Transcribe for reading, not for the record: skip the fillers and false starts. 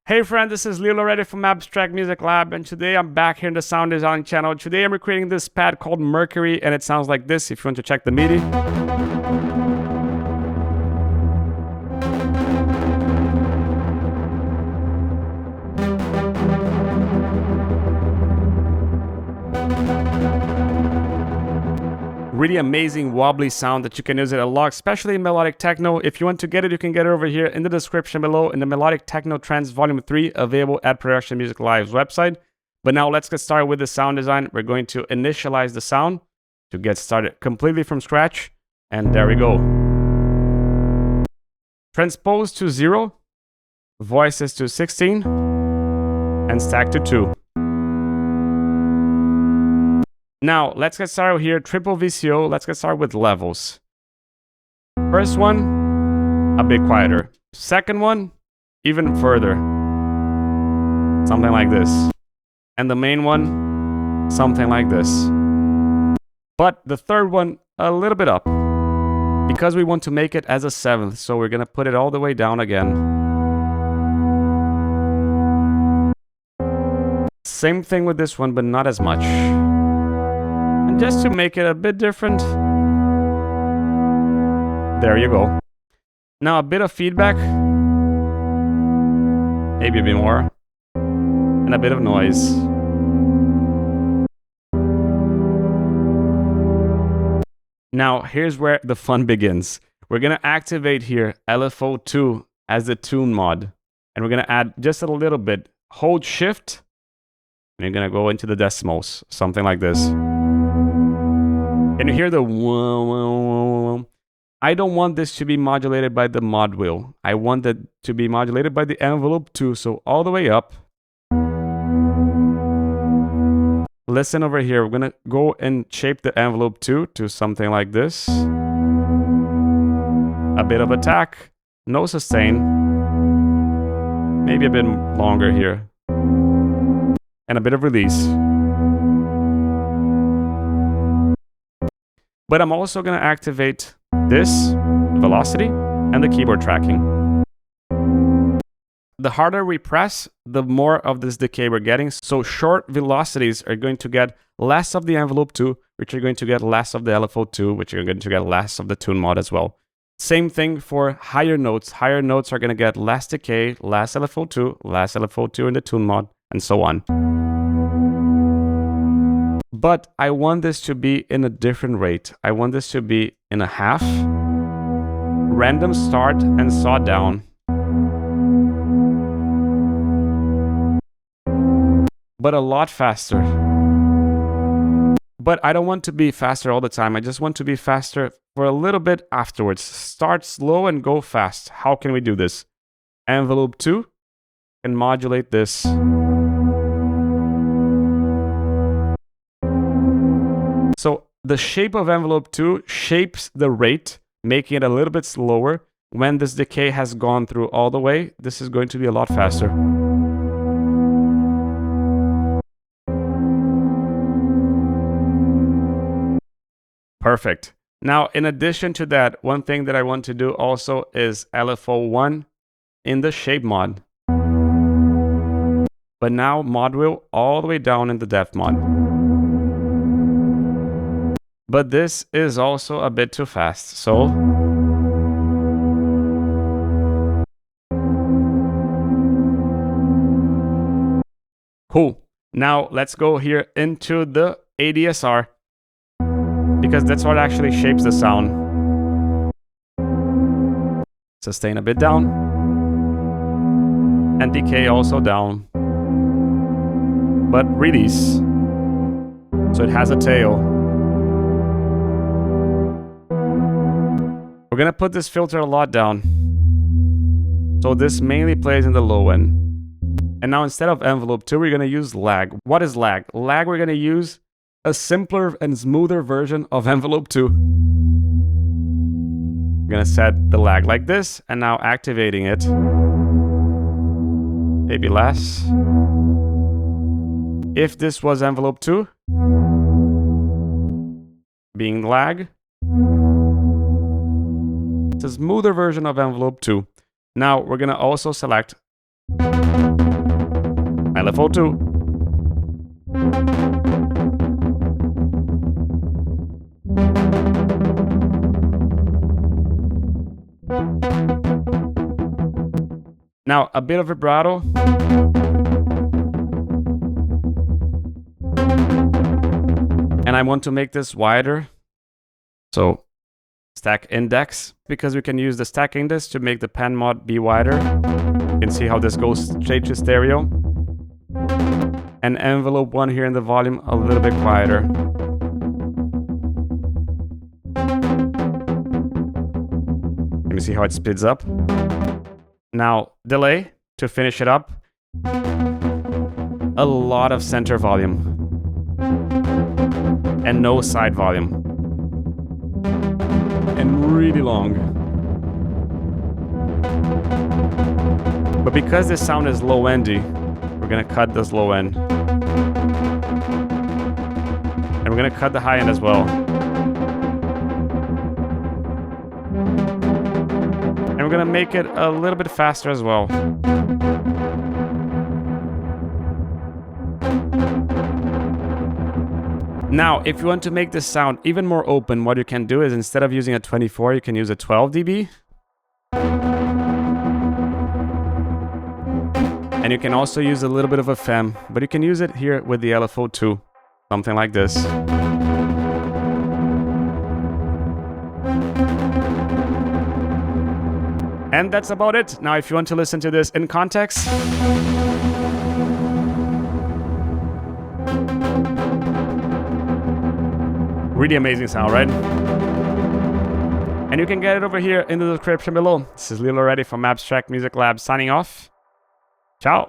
Hey friend, this is Lilo Ready from Abstract Music Lab, and today I'm back here in the sound design channel. Today I'm recreating this pad called Mercury, and it sounds like this if you want to check the MIDI. Really amazing wobbly sound that you can use it a lot, especially in melodic techno. If you want to get it, you can get it over here in the description below in the Melodic Techno Trends Volume 3, available at Production Music Live's website. But now let's get started with the sound design. We're going to initialize the sound to get started completely from scratch. And there we go. Transpose to 0, voices to 16, and stack to 2. Now, let's get started here. Triple VCO. Let's get started with levels. First one, a bit quieter. Second one, even further. Something like this. And the main one, something like this. But the third one, a little bit up. Because we want to make it as a 7th, so we're going to put it all the way down again. Same thing with this one, but not as much. Just to make it a bit different. There you go. Now a bit of feedback. Maybe a bit more. And a bit of noise. Now here's where the fun begins. We're going to activate here LFO 2 as the tune mod. And we're going to add just a little bit. Hold shift. And you're going to go into the decimals. Something like this. And you hear the whoa, whoa, whoa, whoa. I don't want this to be modulated by the mod wheel. I want it to be modulated by the envelope too. So all the way up. Listen over here. We're going to go and shape the envelope 2 to something like this. A bit of attack. No sustain. Maybe a bit longer here. And a bit of release. But I'm also going to activate this, velocity, and the keyboard tracking. The harder we press, the more of this decay we're getting. So short velocities are going to get less of the envelope 2, which are going to get less of the LFO 2, which are going to get less of the tune mod as well. Same thing for higher notes. Higher notes are going to get less decay, less LFO 2, less LFO 2 in the tune mod, and so on. But I want this to be in a different rate. I want this to be in a half, random start and saw down. But a lot faster. But I don't want to be faster all the time. I just want to be faster for a little bit afterwards. Start slow and go fast. How can we do this? Envelope 2 and modulate this. So the shape of envelope 2 shapes the rate, making it a little bit slower. When this decay has gone through all the way, this is going to be a lot faster. Perfect. Now, in addition to that, one thing that I want to do also is LFO 1 in the shape mod. But now mod wheel all the way down in the depth mod. But this is also a bit too fast, so cool. Now let's go here into the ADSR, because that's what actually shapes the sound. Sustain a bit down, and decay also down, but release, so it has a tail. We're going to put this filter a lot down. So this mainly plays in the low end. And now instead of envelope 2, we're going to use lag. What is lag? Lag, we're going to use a simpler and smoother version of envelope 2. We're going to set the lag like this, and now activating it. Maybe less. If this was envelope 2, being lag. It's a smoother version of envelope 2. Now we're going to also select LFO 2. Now, a bit of vibrato. And I want to make this wider. So, stack index, because we can use the stack index to make the pen mod be wider. You can see how this goes straight to stereo. And envelope 1 here in the volume a little bit quieter. Let me see how it speeds up. Now, delay to finish it up. A lot of center volume. And no side volume. And really long. But because this sound is low-endy, we're gonna cut this low end. And we're gonna cut the high end as well. And we're gonna make it a little bit faster as well. Now, if you want to make this sound even more open, what you can do is instead of using a 24, you can use a 12 dB. And you can also use a little bit of a fem, but you can use it here with the LFO 2. Something like this. And that's about it. Now, if you want to listen to this in context, really amazing sound, right? And you can get it over here in the description below. This is Lilo Reddy from Abstract Music Lab signing off. Ciao.